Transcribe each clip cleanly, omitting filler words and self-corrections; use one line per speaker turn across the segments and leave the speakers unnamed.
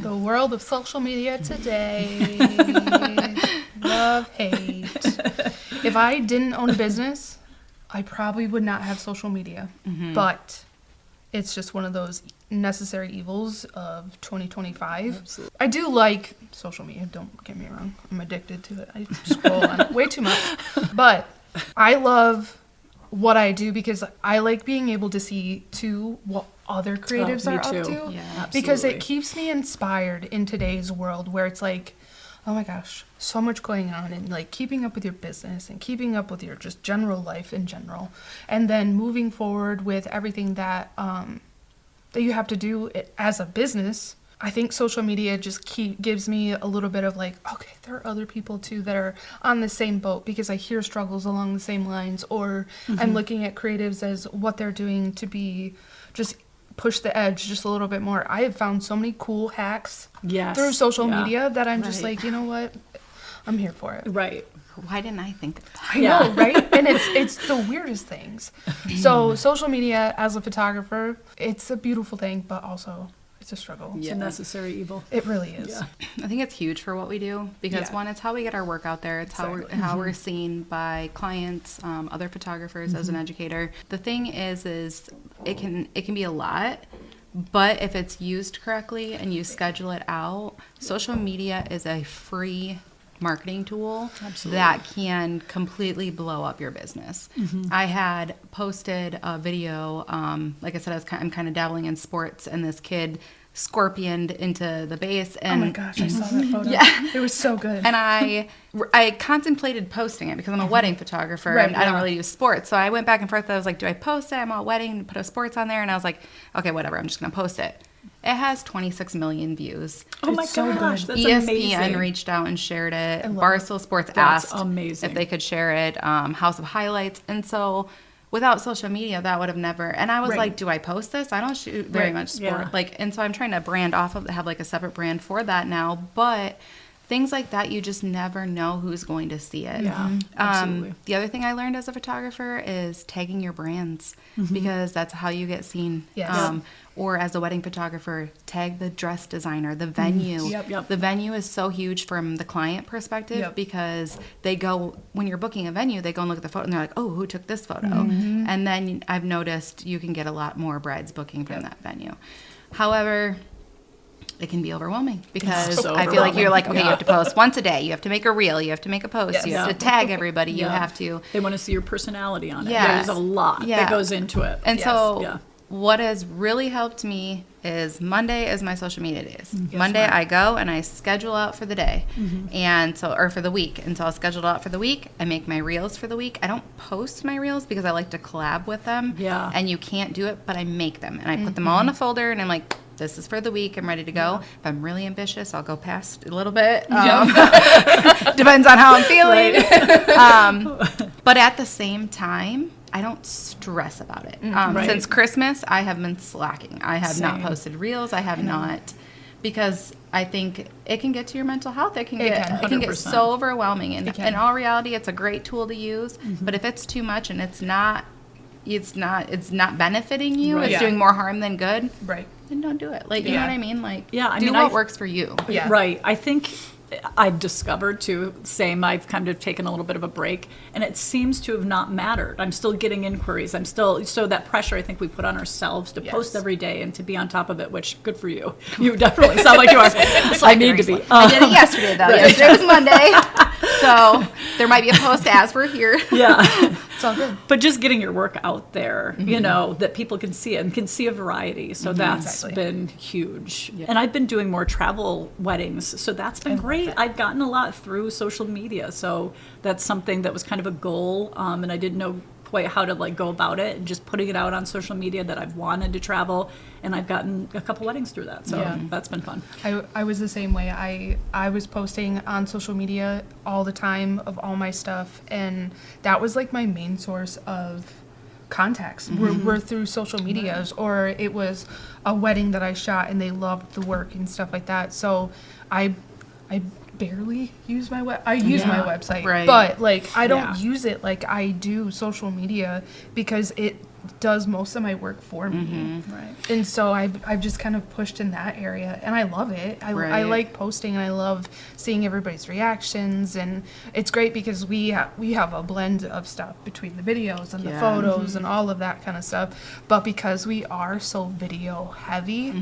The world of social media today. Love, hate. If I didn't own a business, I probably would not have social media. But it's just one of those necessary evils of 2025.
Absolutely.
I do like social media, don't get me wrong. I'm addicted to it. I scroll on it way too much. But I love what I do because I like being able to see, too, what other creatives are up to.
Yeah,
because it keeps me inspired in today's world where it's like, oh my gosh, so much going on, and like keeping up with your business and keeping up with your just general life in general, and then moving forward with everything that that you have to do as a business. I think social media just gives me a little bit of like, okay, there are other people too that are on the same boat because I hear struggles along the same lines, or I'm looking at creatives as what they're doing to be just push the edge just a little bit more. I have found so many cool hacks through social media that I'm just like, you know what? I'm here for it.
Right.
Why didn't I think of that?
I know, right? And it's the weirdest things. So social media as a photographer, it's a beautiful thing, but also it's a struggle.
It's a necessary evil.
It really is.
Yeah.
I think it's huge for what we do because one, it's how we get our work out there. It's how we're seen by clients, other photographers as an educator. The thing is it can be a lot, but if it's used correctly and you schedule it out, social media is a free marketing tool that can completely blow up your business. I had posted a video, like I said, I'm kind of dabbling in sports, and this kid scorpioned into the base. And
oh my gosh, I saw that photo.
Yeah.
It was so good.
And I contemplated posting it because I'm a wedding photographer and I don't really do sports. So I went back and forth. I was like, do I post it? I'm all wedding, put a sports on there. And I was like, okay, whatever. I'm just going to post it. It has 26 million views.
Oh my gosh, that's
ESPN
amazing.
reached out and shared it. Barstool Sports asked if they could share it. House of Highlights. And so without social media, that would have never. And I was like, do I post this? I don't shoot very much sport.
Yeah.
And so I'm trying to brand off of, have like a separate brand for that now. But things like that, you just never know who's going to see it.
Yeah, absolutely.
The other thing I learned as a photographer is tagging your brands because that's how you get seen.
Yes.
Or as a wedding photographer, tag the dress designer, the venue.
Yep.
The venue is so huge from the client perspective because they go, when you're booking a venue, they go and look at the photo and they're like, oh, who took this photo? And then I've noticed you can get a lot more brides booking from that venue. However, it can be overwhelming because I feel like you're like, okay, you have to post once a day. You have to make a reel. You have to make a post. You have to tag everybody. You have to.
They want to see your personality on it.
Yeah.
There's a lot that goes into it.
And so what has really helped me is Monday is my social media days. Monday I go and I schedule out for the day and so, or for the week. And so I'll schedule out for the week. I make my reels for the week. I don't post my reels because I like to collab with them. Yeah. And you can't do it, but I make them and I put them all in a folder and I'm like, this is for the week. I'm ready to go. If I'm really ambitious, I'll go past a little bit. Depends on how I'm feeling. But at the same time, I don't stress about it. Since Christmas, I have been slacking. I have not posted reels. I have not, because I think it can get to your mental health. It can get so overwhelming. And in all reality, it's a great tool to use. But if it's too much and it's not benefiting you, it's doing more harm than good.
Right.
Then don't do it. Like, you know what I mean? Like,
I
do
mean,
what works for you.
Yeah.
Right. I think I've discovered too, I've kind of taken a little bit of a break, and it seems to have not mattered. I'm still getting inquiries. So that pressure I think we put on ourselves to post every day and to be on top of it, which good for you. You definitely sound like you are. I need to be.
I did it yesterday though. Yesterday was Monday. So there might be a post as we're here.
Yeah.
It's all good.
But just getting your work out there, you know, that people can see it and can see a variety. So that's been huge. Yeah. And I've been doing more travel weddings. So that's been great. I've gotten a lot through social media. So that's something that was kind of a goal. And I didn't know quite how to go about it, and just putting it out on social media that I've wanted to travel. And I've gotten a couple weddings through that. So that's been fun.
I was the same way. I was posting on social media all the time of all my stuff. And that was like my main source of contacts were through social medias, or it was a wedding that I shot and they loved the work and stuff like that. So I barely use my my website, but I don't use it like I do social media because does most of my work for me.
Right.
And so I've just kind of pushed in that area, and I love it. I
Right.
like posting, and I love seeing everybody's reactions, and it's great because we have a blend of stuff between the videos and the
Yeah.
photos and all of that kind of stuff. But because we are so video heavy,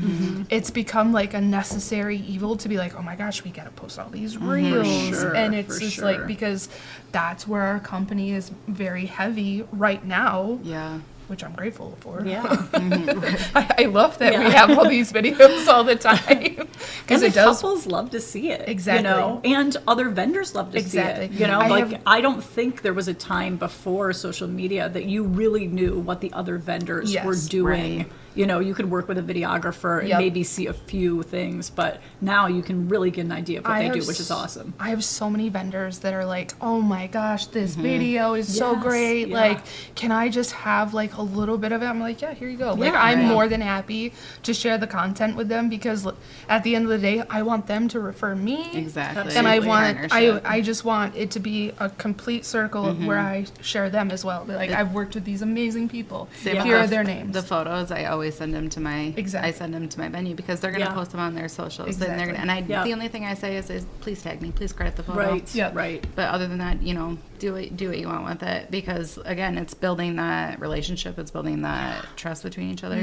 it's become like a necessary evil to be like, oh my gosh, we gotta post all these reels,
sure,
and it's
for
just
sure.
like because that's where our company is very heavy right now.
Yeah.
Which I'm grateful for.
Yeah.
I love that
Yeah.
we have all these videos all the time
And
because
the
it does.
couples love to see it.
Exactly.
You know? And other vendors love to
Exactly.
see it. You know,
I have-
I don't think there was a time before social media that you really knew what the other vendors
Yes,
were doing.
right.
You know, you could work with a videographer and
Yep.
maybe see a few things, but now you can really get an idea of what
I
they
have
do, which is
s-
awesome.
I have so many vendors that are like, oh my gosh, this video is so
Yes,
great.
yeah.
Like, can I just have like a little bit of it? I'm like, yeah, here you go. Like,
Yeah,
I'm
right.
more than happy to share the content with them because at the end of the day, I want them to refer me.
Exactly.
And I
Absolutely.
want,
Partnership.
I just want it to be a complete circle of where I share them as well. Like, I've worked with these amazing people.
Same with
Here
the-
are their names.
The photos, I always send them to my.
Exactly.
I send them to my venue because they're gonna
Yeah.
post them on their socials. And,
Exactly.
Yeah.
the only thing I say is please tag me, please credit the photo.
Right.
Yep.
Right.
But other than that, you know, do what you want with it because again, it's building that relationship, it's building that trust between each other.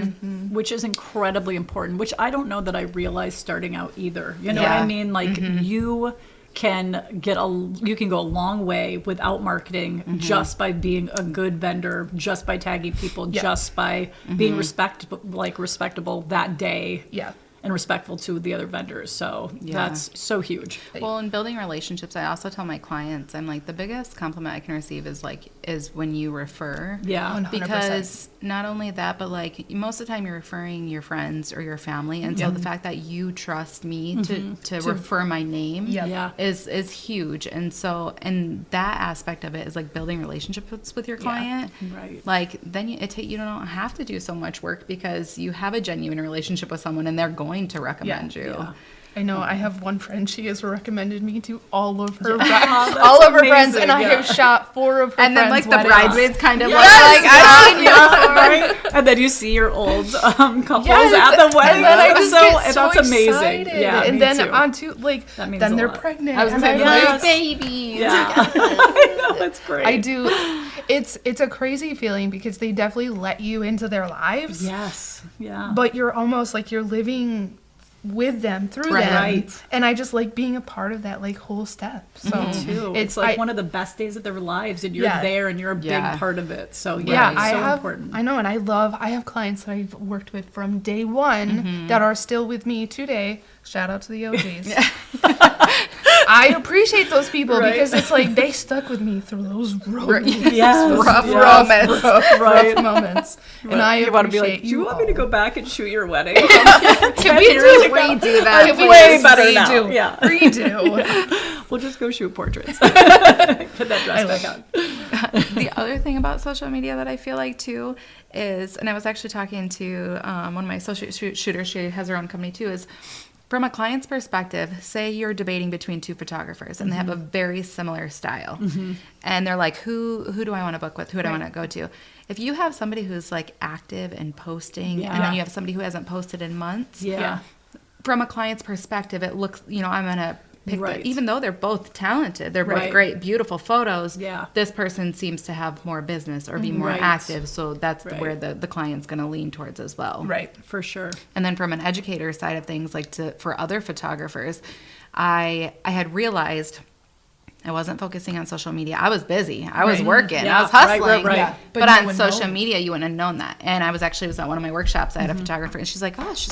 Which is incredibly important, which I don't know that I realized starting out either. You know what
Yeah.
I mean? Like you can go a long way without marketing just by being a good vendor, just by tagging people,
Yeah.
just by being respectable that day.
Yeah.
And respectful to the other vendors. So
Yeah.
that's so huge.
Well, in building relationships, I also tell my clients, I'm like, the biggest compliment I can receive is when you refer.
Yeah.
100%.
Because not only that, but like most of the time you're referring your friends or your family, and so the fact that you trust me to refer my name
Yep.
Yeah.
is huge. And so, and that aspect of it is like building relationships with your client.
Right.
Like then you don't have to do so much work because you have a genuine relationship with someone and they're going to recommend you.
Yeah.
I know I have one friend. She has recommended me to all of her,
that's
all of her friends, and I
amazing,
have shot 4 of her
And then like
friends'
the
weddings.
bridesmaids kind of
Yes,
look like I've seen you before.
Right? And then you see your old couples
Yes,
at the wedding.
and then I just get so
that's amazing.
excited.
Yeah,
and
me
then
too.
onto like
That means
then
a
they're
lot.
pregnant.
I was
and
gonna say,
I'm
Yes.
like,
babies.
Yeah, I know, that's great.
I do. It's a crazy feeling because they definitely let you into their lives.
Yes. Yeah.
But you're almost like you're living with them through
Right.
them.
Right.
And I just like being a part of that like whole step. So
Me too. It's like one of the best days of their lives, and you're
Yeah.
there, and you're a big
Yeah.
part of it. So
yeah,
yeah, it's
I
so
have.
important.
I know, and I have clients that I've worked with from day one that are still with me today. Shout out to the OGs. I appreciate those people
Right.
because it's like they stuck with me through those rough,
Yes,
rough
yes.
moments.
Right.
moments, and I
You want to be like,
appreciate
do you want me to go back and shoot your wedding?
Can we do
Redo that.
Can we
please?
way better
redo?
now. Yeah.
Redo.
We'll just go shoot portraits. Put that dress back on.
The other thing about social media that I feel like too is, and I was actually talking to one of my social shooters, she has her own company too, is from a client's perspective, say you're debating between 2 photographers and they have a very similar style. And they're like, who do I want to book with? Who do I want to go to? If you have somebody who's like active and posting and then you have somebody who hasn't posted in months,
Yeah.
from a client's perspective, it looks, I'm going to pick
Right.
even though they're both talented, they're both
Right.
great, beautiful photos.
Yeah.
This person seems to have more business or be more
Right.
active. So that's
Right.
where the client's going to lean towards as well.
Right.
For sure.
And then from an educator side of things, like for other photographers, I had realized I wasn't focusing on social media. I was busy. I was
Right.
working.
Yeah.
I was hustling.
Right, right, right.
Yeah.
But,
But no
on
one
social
knows.
media, you wouldn't have known that. And I was at one of my workshops. I had a photographer, and she's like, has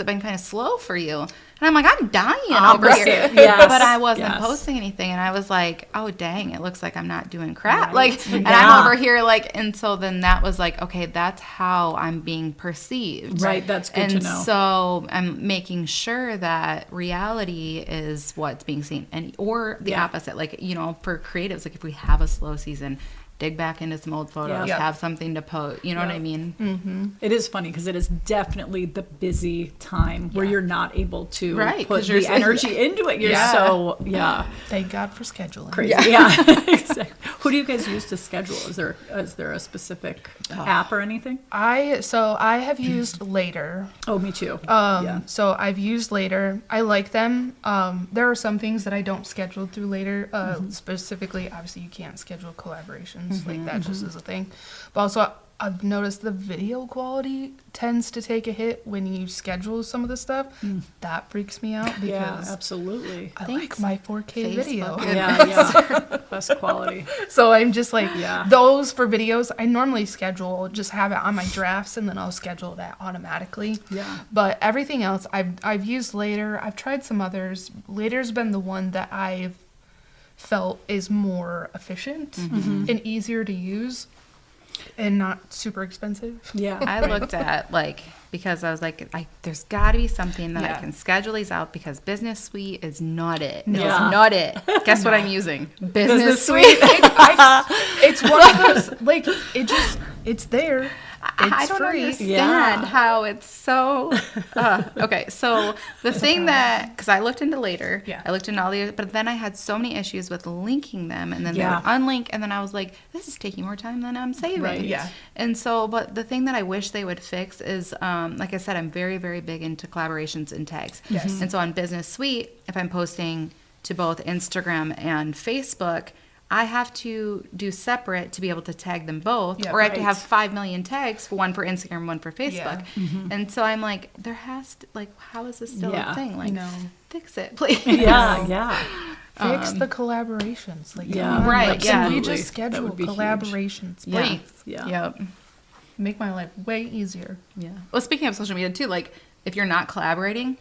it been kind of slow for you? And I'm like, I'm dying over here.
Opposite. Yes.
But I wasn't
Yes.
posting anything. And I was like, oh, dang, it looks like I'm not doing crap.
Right.
Like, and
Yeah.
I'm over here like, and so then that was like, okay, that's how I'm being perceived.
Right, that's good to
And
know.
so I'm making sure that reality is what's being seen, or the
Yeah.
opposite. Like, for creatives, like if we have a slow season, dig back into some old photos,
Yeah.
have something to post. You know what I mean?
It is funny because it is definitely the busy time where you're not able to
Right,
put
'cause you're
the
so-
energy into it. You're
Yeah.
so,
Thank God for scheduling.
crazy. Yeah, exactly. Who do you guys use to schedule? Is there a specific app or anything?
I have used Later.
Oh, me too.
So I've used Later. I like them. There are some things that I don't schedule through Later. Specifically, obviously, you can't schedule collaborations. Like that just is a thing. But also, I've noticed the video quality tends to take a hit when you schedule some of the stuff. That freaks me out
Yeah,
because
absolutely.
I
Thanks,
like my 4K video.
Facebook.
Yeah, best quality.
So I'm just like,
Yeah.
those for videos, I normally schedule, just have it on my drafts, and then I'll schedule that automatically.
Yeah.
But everything else, I've used Later. I've tried some others. Later's been the one that I've felt is more efficient and easier to use and not super expensive.
Yeah.
I looked at because I was like, there's got to be something that I
Yeah.
can schedule these out because Business Suite is not it. It's
Yeah.
not it. Guess what I'm using? Business Suite.
It's one of those, like, it's there.
I
It's
don't
free.
understand
Yeah.
how it's so. Okay, so the thing that, because I looked into Later,
Yeah.
I looked into all the, but then I had so many issues with linking them, and then
Yeah.
they would unlink, and then I was like, this is taking more time than I'm saving.
Right.
Yeah.
And so, but the thing that I wish they would fix is, like I said, I'm very, very big into collaborations and tags.
Yes.
And so on Business Suite, if I'm posting to both Instagram and Facebook, I have to do separate to be able to tag them both,
Yeah,
or I have to
right.
have 5 million tags, one for Instagram, one for Facebook. And so I'm like, there has to, like, how is this still
Yeah.
a thing? Like,
No.
fix it, please.
Yeah, yeah.
Fix the collaborations. Like,
Yeah.
come on,
Right,
like,
yeah.
can we
Absolutely.
just
That
schedule
would be huge.
collaborations,
Yeah.
please?
Yeah.
Yep.
Make my life way easier.
Yeah. Well, speaking of social media too, like if you're not collaborating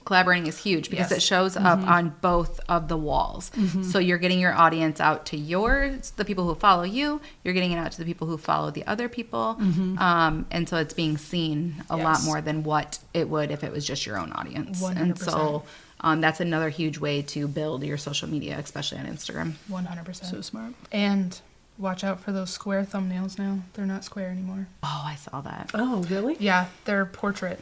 is huge because
Yes.
it shows up on both of the walls. So you're getting your audience out to the people who follow you. You're getting it out to the people who follow the other people. And so it's being seen a lot
Yes.
more than what it would if it was just your own audience.
100%.
And so that's another huge way to build your social media, especially on Instagram.
100%.
So smart.
And watch out for those square thumbnails now. They're not square anymore.
Oh, I saw that.
Oh, really?
Yeah, they're portrait.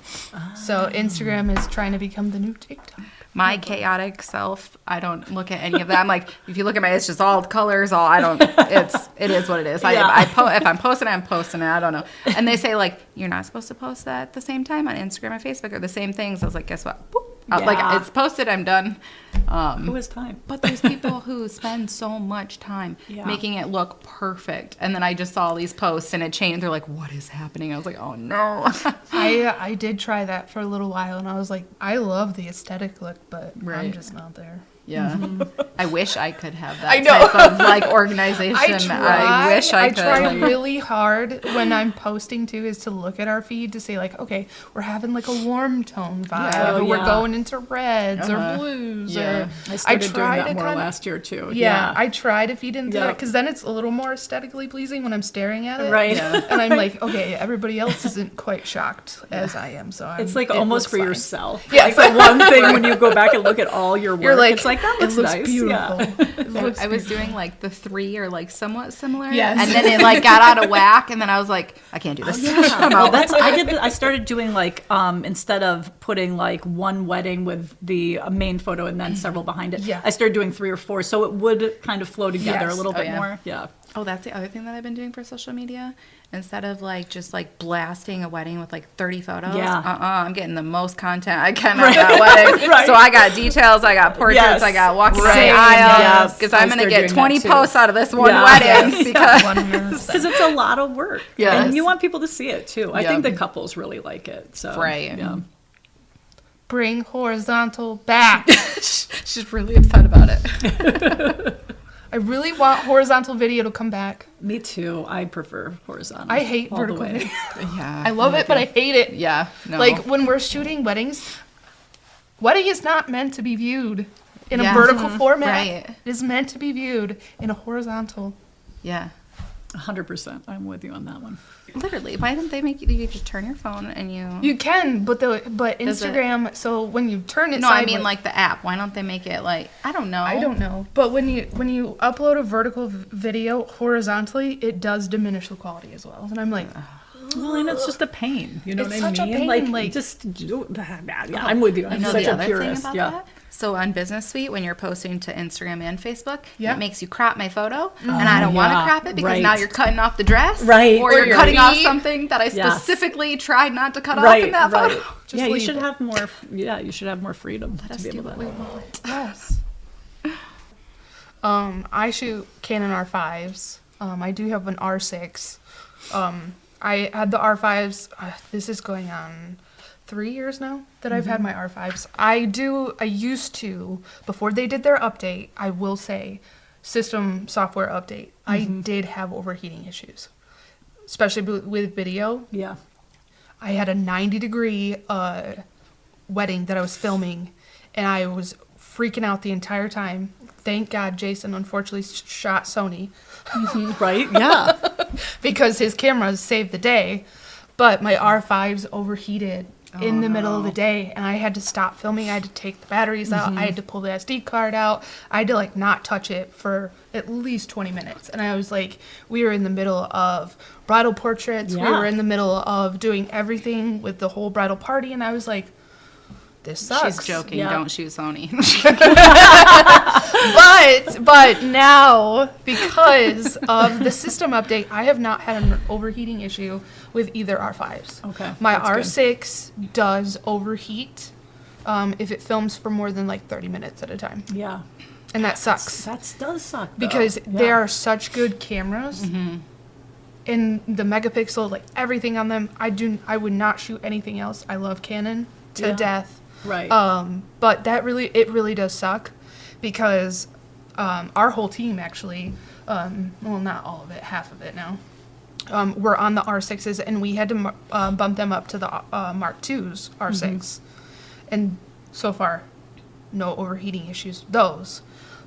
So Instagram is trying to become the new TikTok.
My chaotic self, I don't look at any of that. I'm like, if you look at it's just all colors, it is what it is.
Yeah.
If I'm posting it, I'm posting it. I don't know. And they say like, you're not supposed to post that at the same time on Instagram and Facebook or the same things. I was like, guess what? Boop. Like
Yeah.
it's posted, I'm done.
Who has time?
But there's people who spend so much time
Yeah.
making it look perfect. And then I just saw all these posts and it changed. They're like, what is happening? I was like, oh no.
I did try that for a little while, and I was like, I love the aesthetic look, but I'm
Right.
just not there.
Yeah. I wish I could have that
I know.
type of like organization. I wish I could.
try really hard when I'm posting too is to look at our feed to say like, okay, we're having like a warm tone vibe,
Yeah.
or
Oh,
we're
yeah.
going into reds
Uh-huh.
or blues,
Yeah.
or
I started doing
try
that
to
more
kinda-
last year too.
Yeah, I try to feed into
Yeah.
that because then it's a little more aesthetically pleasing when I'm staring at it.
Right.
Yeah.
And I'm like, okay, everybody else isn't quite shocked as I am, so
It's like
it
almost
looks
for
fine.
yourself.
Yeah.
Like the one thing when you go back and look at all your work,
You're like,
it's like that looks,
it looks
nice.
beautiful.
Yeah.
It looks
I was
beautiful.
doing like the 3 or like somewhat similar.
Yes.
And then it like got out of whack and then I was like, I can't do this. I'm
Well,
out.
I started doing like instead of putting like one wedding with the main photo and then several behind it,
Yeah.
I started doing 3 or 4, so it would kind of flow together
Yes.
a little
Oh,
bit
yeah.
more. Yeah.
Oh, that's the other thing that I've been doing for social media. Instead of like just like blasting a wedding with like 30 photos,
Yeah.
I'm getting the most content I can on that wedding.
Right.
So I got details, I got portraits,
Yes.
I got walking
Right.
down the
Yes.
aisle because
I
I'm going to
started
get
doing
20
that, too.
posts out of this one
Yeah.
wedding
Yes.
because
100%.
Because it's a lot of work.
Yes.
And you want people to see it too. I
Yeah.
think the couples really like it. So
Right.
Yeah.
Bring horizontal back.
she's really upset about it.
I really want horizontal video to come back.
Me too. I prefer horizontal.
I hate
all the
vertical
way.
video.
Yeah.
I love it, but I hate it.
Yeah. No.
Like when we're shooting weddings, wedding is not meant to be viewed in
Yeah.
a vertical format.
Right.
It is meant to be viewed in a horizontal.
Yeah.
100%. I'm with you on that one.
Literally, why didn't they make you just turn your phone and
You can, but
Does it-
Instagram. So when you turn it,
No, I
sideways,
mean like the app. Why don't they make it like I don't know.
I don't know. But when you upload a vertical video horizontally, it does diminish the quality as well. And I'm like,
Well, and it's just a pain. You know
It's
what I
such a
mean?
pain,
Like,
like-
just do that. Yeah, I'm with you. I'm
You know
such
the
a
other
purist.
thing about
Yeah.
that? So on Business Suite, when you're posting to Instagram and Facebook,
Yeah.
it makes you crop my photo, and I don't want to
yeah,
crop it because
right.
now you're cutting off the dress,
Right.
Or
Or
you're
your
cutting off
feet.
something that I
Yes.
specifically tried not to cut off
Right,
in that
right.
photo.
Just
Yeah, you
leave
should
it.
have more. Yeah, you should have more freedom
Let
to
us
be
do
able
what
to.
we want.
yes. I shoot Canon R5s. I do have an R6. I had the R5s. This is going on 3 years now that I've had my R5s. I used to, before they did their update, I will say, system software update, I did have overheating issues, especially with video.
Yeah.
I had a 90-degree wedding that I was filming, and I was freaking out the entire time. Thank God Jason unfortunately shot Sony
Right. Yeah.
because his cameras saved the day. But my R5s overheated in the middle of the day, and I had to stop filming. I had to take the batteries out. I had to pull the SD card out. I had to like not touch it for at least 20 minutes. And I was like, we were in the middle of bridal portraits. We
Yeah.
were in the middle of doing everything with the whole bridal party, and I was like, this sucks.
She's joking.
Yeah.
Don't shoot Sony.
But now, because of the system update, I have not had an overheating issue with either R5s.
Okay,
My
that's good.
R6 does overheat if it films for more than like 30 minutes at a time.
Yeah.
And that sucks.
That does suck. Though.
Because
Yeah.
they are such good cameras. And the megapixel, like everything on them, I would not shoot anything else. I love Canon to
Yeah.
death.
Right.
But it really does suck because our whole team actually, well, not all of it, half of it now, were on the R6s, and we had to bump them up to the Mark II's R6. And so far, no overheating issues with those.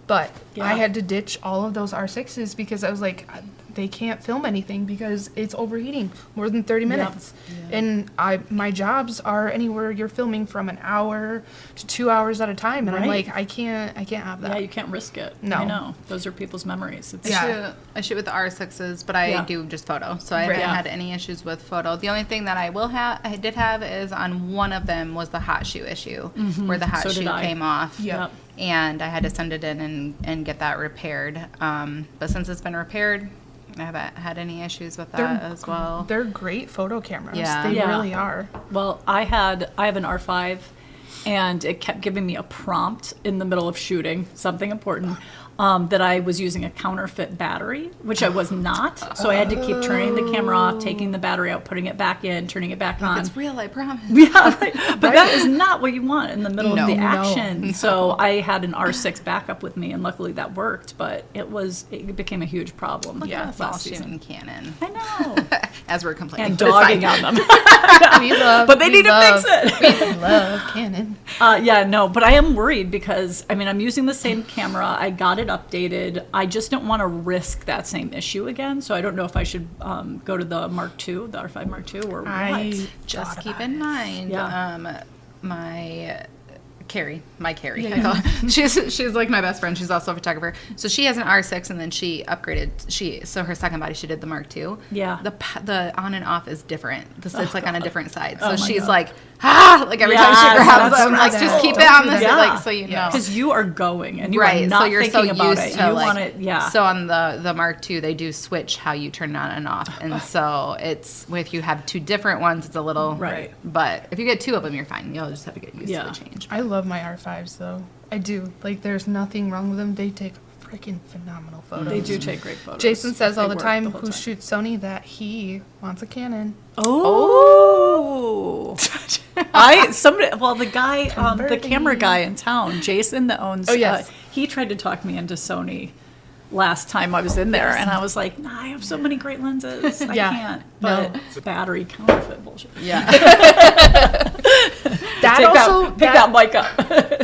But
Yeah.
I had to ditch all of those R6s because I was like, they can't film anything because it's overheating more than 30 minutes. And my jobs are anywhere you're filming from an hour to 2 hours at a time, and I'm
Right.
like, I can't have that.
Yeah, you can't risk it.
No.
I know. Those are people's memories. It's,
Yeah.
I shoot with the R6s, but I
Yeah.
do just photo, so I haven't
Right. Yeah.
had any issues with photo. The only thing that I did have is on one of them was the hot shoe issue, where the hot
So did
shoe
I.
came off.
Yep.
And I had to send it in and get that repaired. But since it's been repaired, I haven't had any issues with that as well.
They're great photo cameras.
Yeah.
They
Yeah.
really are.
Well, I have an R5, and it kept giving me a prompt in the middle of shooting something important that I was using a counterfeit battery, which I was not. So I had to keep turning the camera off, taking the battery out, putting it back in, turning it back on.
It's real, I promise.
Yeah, right. But that is not what you want in the middle of the
No.
action. So I had an R6 backup with me, and luckily that worked. But it became a huge problem.
Look at us all
last season.
shooting Canon.
I know.
As we're complaining.
And
But it's fine.
dogging on them.
But
they need to fix it.
We love Canon.
Yeah, no, but I am worried because, I mean, I'm using the same camera. I got it updated. I just don't want to risk that same issue again. So I don't know if I should go to the Mark II, the R5 Mark II, or what.
Just keep in mind,
Yeah.
my Carrie. I call her. She's like my best friend. She's also a photographer. So she has an R6, and then she upgraded. So her second body, she did the Mark II.
Yeah.
The on and off is different. It's like on a different side. So
Oh my
she's
God.
like like every time
Yes,
she grabs
that's
them, like
right.
just keep it
Don't
on
do
this,
that.
like so you know.
Because you are going and you
Right,
are not
so you're
thinking
so
about
used
it.
to
You
like,
want it, yeah.
So on the Mark II, they do switch how you turn it on and off, and so it's if you have two different ones, it's a little
Right.
But if you get two of them, you're fine. You'll just have to get used to the change.
I love my R5s though. I do. Like, there's nothing wrong with them. They take freaking phenomenal photos.
They do take great photos.
Jason says all
They
the
work
time,
whole
who shoots Sony, that he wants a Canon.
Oh. The guy, the
Converting.
camera guy in town, Jason, that owns.
Oh, yes.
He tried to talk me into Sony last time I was in there, and I was like, nah, I have so many great lenses, I
Yeah.
can't. But battery counterfeit bullshit.
Yeah.
That
Pick that mic up.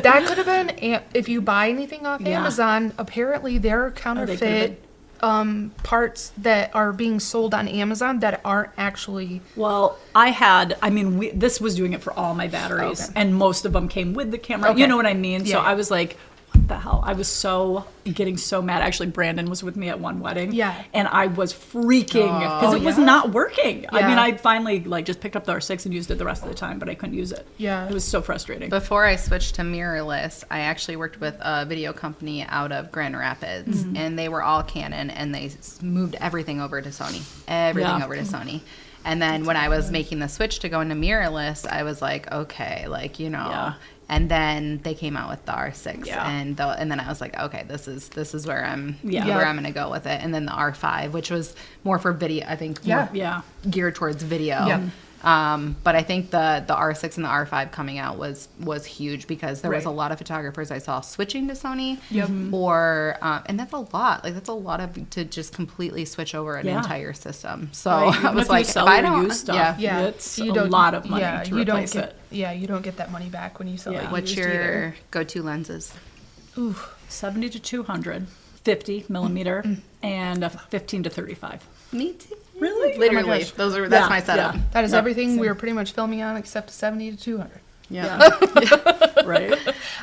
that could have been if you buy anything off
Yeah.
Amazon. Apparently, their
could've
counterfeit parts that are being sold on Amazon that aren't actually.
Well, this was doing it for all my batteries,
Okay.
and most of them came with the camera.
Okay.
You know what I mean?
Yeah,
So
yeah.
I was like, what the hell? I was getting so mad. Actually, Brandon was with me at one wedding.
Yeah.
And I was freaking because it was not working. I mean,
Yeah.
I finally just picked up the R6 and used it the rest of the time, but I couldn't use it.
Yeah.
It was so frustrating.
Before I switched to mirrorless, I actually worked with a video company out of Grand Rapids, and they were all Canon, and they moved everything over to Sony. Everything
Yeah.
over to Sony. And then when I was making the switch to go into mirrorless, I was like, okay,
Yeah.
And then they came out with the R6,
Yeah.
and then I was like, okay, this is where I'm
Yeah.
where I'm gonna go with it. And then the R5, which was more for video, I think,
Yeah.
more
Yeah.
geared towards video.
Yeah.
But I think the R6 and the R5 coming out was huge because there was
Right.
a lot of photographers I saw switching to Sony,
Yep.
or and that's a lot. Like that's a lot to just completely switch over an
Yeah.
entire system. So
Right.
I
Even
was
if
like,
you sell
if I
your
don't,
used stuff,
yeah.
Yeah,
it's a lot of money to
you don't
replace
get,
it.
Yeah, you don't get that money back when you sell
Yeah.
it.
What's
used
your
either.
go-to lenses?
Ooh,
70 to 200, 50 millimeter, and a 15 to 35.
Me too.
Really?
Literally,
gosh.
that's
Yeah,
my setup.
yeah.
that is
Yep,
everything
same.
we were pretty much filming on except 70 to 200.
Yeah.
Right.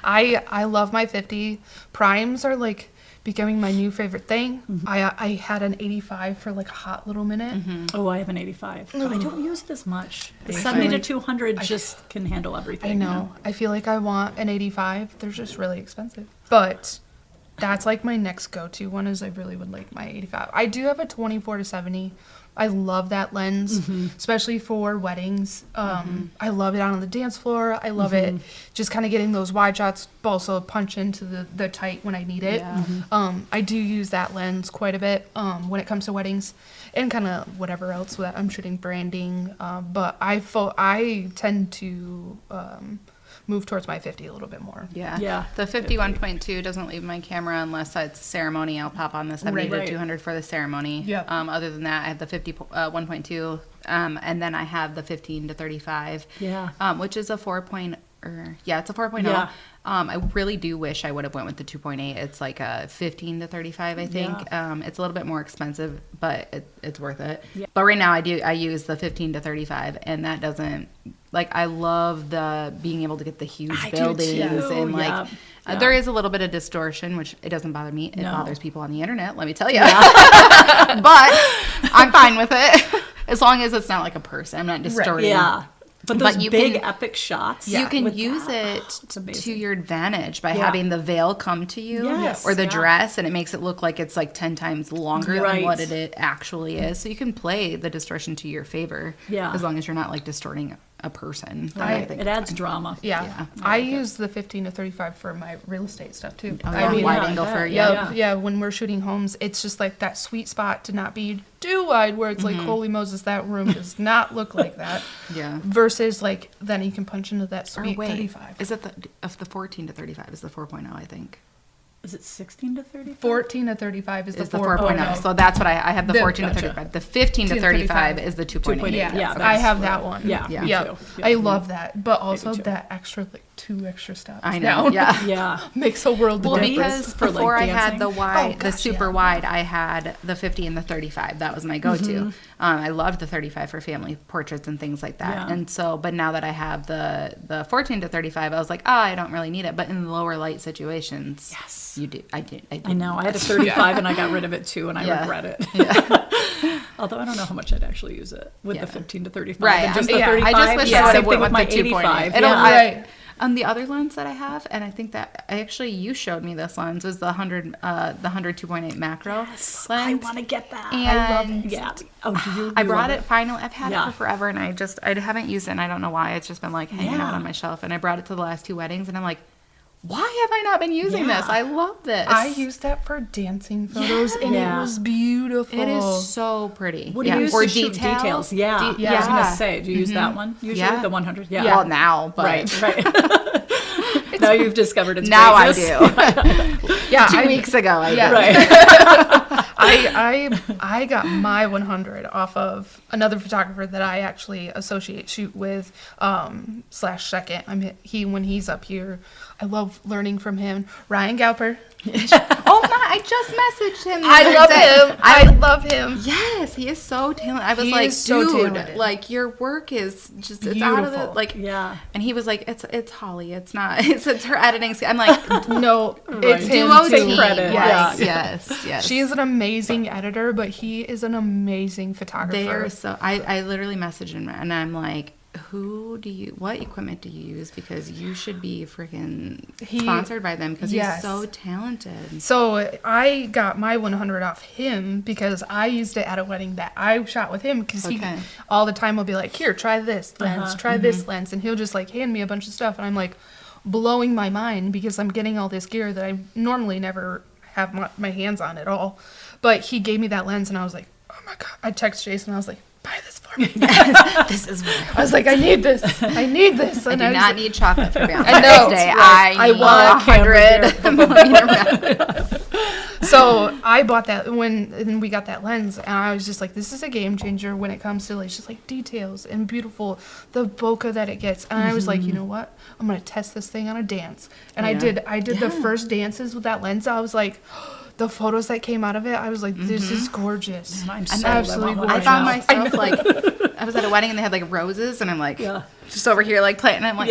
I love my 50. Primes are like becoming my new favorite thing.
Mm-hmm.
I had an 85 for like a hot little minute.
Oh, I have an 85. But I don't use it as much. The
85.
70 to 200 just can handle everything.
I know. I feel like I want an 85. They're just really expensive. But that's like my next go-to one is I really would like my 85. I do have a 24 to 70. I love that lens,
Mm-hmm.
especially for weddings. I love it out on the dance floor. I love it just kind of getting those wide shots, but also punch into the tight when I need it.
Yeah.
I do use that lens quite a bit when it comes to weddings and kind of whatever else that I'm shooting, branding. But I tend to move towards my 50 a little bit more.
Yeah.
Yeah.
The 51.2 doesn't leave my camera unless it's ceremony. I'll pop on the 70
Right.
to 200 for the ceremony.
Yep.
Other than that, I have the 51.2, and then I have the 15 to 35.
Yeah.
Which is a 4.0. It's a 4.0.
Yeah.
I really do wish I would have went with the 2.8. It's like a 15 to 35, I think. It's a little bit more expensive, but it's worth it.
Yeah.
But right now I use the 15 to 35, and that doesn't, like, I love the being able to get the huge
I do
buildings
too.
and like
Yeah. Yeah.
there is a little bit of distortion, which it doesn't bother me. It
No.
bothers people on the internet, let me tell you. But I'm fine with it as long as it's not like a person. I'm not distorting.
Yeah. But those
But you
big
can-
epic shots.
You can
with
use
that,
it
it's amazing.
to your advantage by
Yeah.
having the veil come to you
Yes,
or the
yeah.
dress, and it makes it look like it's like 10 times longer
Right.
than what it actually is. So you can play the distortion to your favor,
Yeah.
as long as you're not like distorting a person. then
Right.
I think
It
it's
adds
fine.
drama.
Yeah.
Yeah.
I use the 15 to 35 for my real estate stuff too.
Oh,
I
yeah,
mean,
wide
yeah,
angle
I
for
bet.
yeah.
yeah, when we're shooting homes, it's just like that sweet spot to not be too wide where it's like, holy Moses, that room does not look like that.
Yeah.
Versus like, then you can punch into that
Or
sweet
wait,
35.
is it the 14 to 35 is the 4.0, I think.
Is it 16 to 35?
14 to 35 is the
Is the
4.0.
4.0. So that's what I have the
The-
14 to
Gotcha.
35. The 15 to 35 is the 2.8.
Yeah,
Yeah,
I
that's
have
what-
that one.
yeah,
Yeah.
me
Yeah.
too.
I
Yeah.
love that. But also
too.
that extra, like 2 extra steps.
I know.
down
Yeah.
Yeah.
Makes a world of
Well,
difference.
because
for, like,
before I had
dancing.
the wide,
Oh,
the
gosh,
super
yeah.
wide, I had the 50 and the 35. That was my go-to. I loved the 35 for family portraits and things like that.
Yeah.
And so, but now that I have the 14 to 35, I was like, I don't really need it. But in lower light situations,
Yes.
you do. I did.
I know. I had a 35 and I got rid of it too, and I
Yeah.
regret it.
Yeah.
Although I don't know how much I'd actually use it with
Yeah.
the 15 to 35.
Right.
And just the
Yeah,
35.
I just wish
yeah.
I would
Same
have
thing
went
with
with
my
the 2.8.
85.
It'll-
Yeah.
Right.
The other lens that I have, and I think that you showed me this lens, was the 100 2.8 macro lens.
I want to get that.
And
Yeah. Oh, do you?
I
you
brought
love
it finally. I've had it
Yeah.
for forever, and I haven't used it, and I don't know why. It's just been like hanging out
Yeah.
on my shelf, and I brought it to the last 2 weddings, and I'm like, why have I not been using
Yeah.
this? I love this.
I used that for dancing photos, and
Yeah.
it was beautiful.
It is so pretty.
What do you use
for
to shoot details? Yeah.
De-
I was gonna
yeah.
say, do you use that one usually?
Yeah.
The 100? Yeah.
Well, now, but
Right. Now you've discovered it's
now I
greatness.
do.
Yeah,
2 weeks ago, I
Yeah.
did.
Right.
I got my 100 off of another photographer that I actually shoot with / second. When he's up here. I love learning from him. Ryan Galper.
Oh my! I just messaged him.
I love him. I love him.
Yes, he is so talented. I was
He
like,
is so
dude,
talented.
like your work is just it's out of the
Beautiful.
like.
Yeah.
And he was like, it's Holly. It's not. It's her editing. I'm like,
No, it's him
duo
too.
team.
credit.
Yes,
Yeah.
yes.
She is an amazing editor, but he is an amazing photographer.
They are so. I literally messaged him and I'm like, what equipment do you use? Because you should be freaking sponsored by them because he's so talented.
So I got my 100 off him because I used it at a wedding that I shot with him because he all the time will be like, here, try this lens, try this lens. And he'll just like hand me a bunch of stuff. And I'm like blowing my mind because I'm getting all this gear that I normally never have my hands on at all. But he gave me that lens and I was like, oh my God. I texted Jason and I was like, buy this for me.
This is what
I was like, I need this. I need this.
I
And
do not need chocolate for Valentine's
I know.
Day.
Right.
I want 100 millimeter.
So I bought that when we got that lens, and I was just like, this is a game changer when it comes to like just like details and beautiful, the bokeh that it gets. And I was like, you know what? I'm gonna test this thing on a dance. And I did the first dances with that lens. I was like, the photos that came out of it, I was like, this is gorgeous.
I'm
absolutely gorgeous.
I found myself like, I was at a wedding and they had like roses, and I'm like, just over here like playing. And I'm like,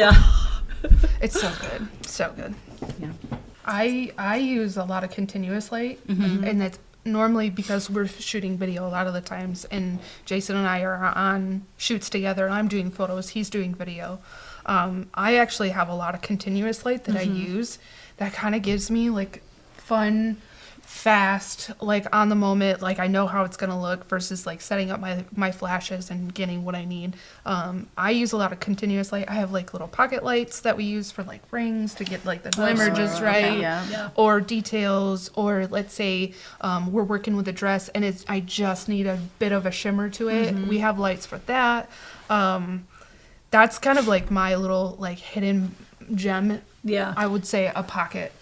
It's so good, so good.
Yeah.
I use a lot of continuous light, and that's normally because we're shooting video a lot of the times, and Jason and I are on shoots together, and I'm doing photos, he's doing video. I actually have a lot of continuous light that I use that kind of gives me like fun, fast, like on the moment, like I know how it's gonna look versus like setting up my flashes and getting what I need. I use a lot of continuous light. I have like little pocket lights that we use for like rings to get like the glimmer just right, or details, or let's say we're working with a dress and I just need a bit of a shimmer to it. We have lights for that. That's kind of like my little like hidden gem. Yeah, I would say a pocket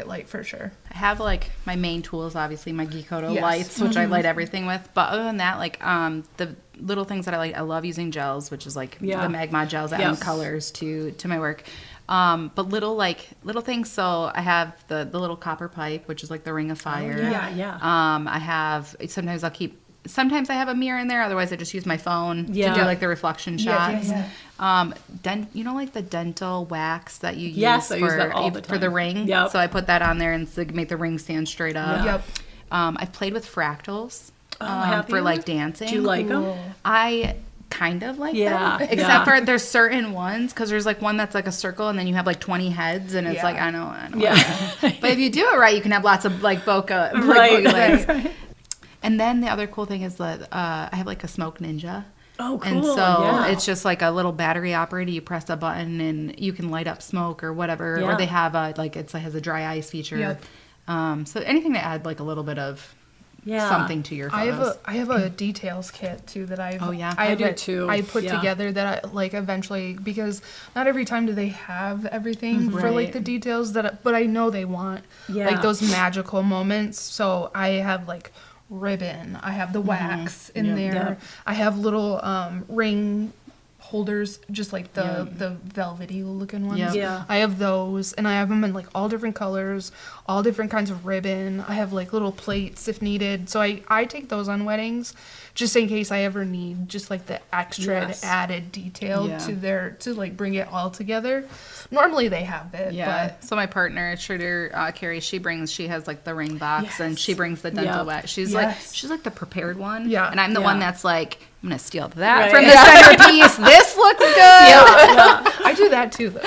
light for sure.
I have like my main tools, obviously my Gikoto lights, which I light everything with. But other than that, like the little things that I like, I love using gels, which is like the Magma gels, adding colors to my work. But little things. So I have the little copper pipe, which is like the ring of fire. I have sometimes I have a mirror in there. Otherwise, I just use my phone to do like the reflection shots. Like the dental wax that you use
I use that all the time.
for the ring. So I put that on there and to make the ring stand straight up. I've played with fractals for like dancing.
Do you like them?
I kind of like them, except for there's certain ones because there's like one that's like a circle and then you have like 20 heads and it's like I know. But if you do it right, you can have lots of like bokeh, right. And then the other cool thing is that I have like a Smoke Ninja.
Oh, cool.
And so it's just like a little battery operated. You press a button and you can light up smoke or whatever. Or they have it has a dry ice feature. So anything to add like a little bit of something to your photos.
I have a details kit too that
I do too.
I put together that I like eventually, because not every time do they have everything for like the details but I know they want like those magical moments. So I have like ribbon, I have the wax in there. I have little ring holders, just like the velvety looking ones. I have those, and I have them in like all different colors, all different kinds of ribbon. I have like little plates if needed. So I take those on weddings just in case I ever need just like the extra added detail to like bring it all together. Normally they have it, but
so my partner Carrie, she has like the ring box and she brings the dental wax. She's like the prepared one, and I'm the one that's like, I'm gonna steal that from the centerpiece. This looks good.
I do that too, though.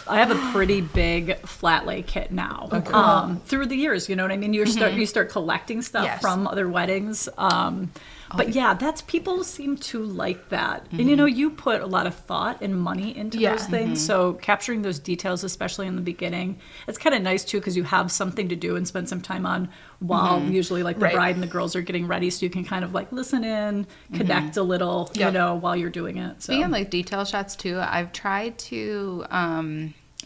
I have a pretty big flat lay kit now. Through the years, you know what I mean. You start collecting stuff from other weddings. But that's people seem to like that, and you put a lot of thought and money into those things. So capturing those details, especially in the beginning, it's kind of nice too because you have something to do and spend some time on while usually like the bride and the girls are getting ready, so you can kind of like listen in, connect a little, while you're doing it. So
speaking of like detail shots too, I've tried to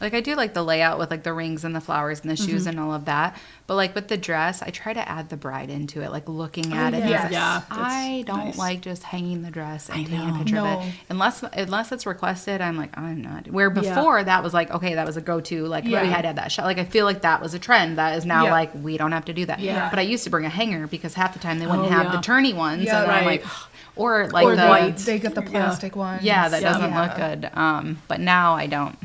Like, I do like the layout with, like, the rings and the flowers and the shoes and all of that. But, like, with the dress, I try to add the bride into it, like, looking at it.
yes.
because
Yeah,
I don't
nice.
like just hanging the dress and taking a
know.
picture of
No.
it. Unless it's requested, I'm like, I'm not. Where before, that was like, okay, that was a go-to. Like,
Yeah.
we had to have that shot. Like, I feel like that was a trend. That is now,
Yeah.
like, we don't have to do that.
Yeah.
But I used to bring a hanger because half the time they wouldn't
Oh,
have
yeah.
the turny ones.
Yeah,
and I'm
right.
like, or, like,
Or
the
white.
they get the plastic ones.
yeah, that
Yeah.
doesn't look good. But now I don't.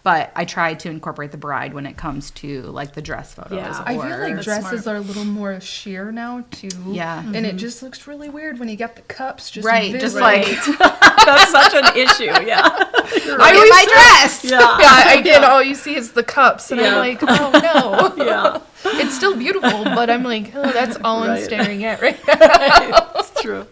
But I try to incorporate the bride when it comes to, like, the dress photos.
Yeah.
I feel like
That's
dresses
smart.
are a little more sheer now too.
Yeah.
And it just looks really weird when you got the cups just
Right, just
visible.
like,
That's such an issue. Yeah.
I get my dress.
Yeah, again, all you see is the cups, and I'm
Yeah.
like, oh no.
Yeah.
It's still beautiful, but I'm like, oh, that's all I'm
Right.
staring at right now.
It's true.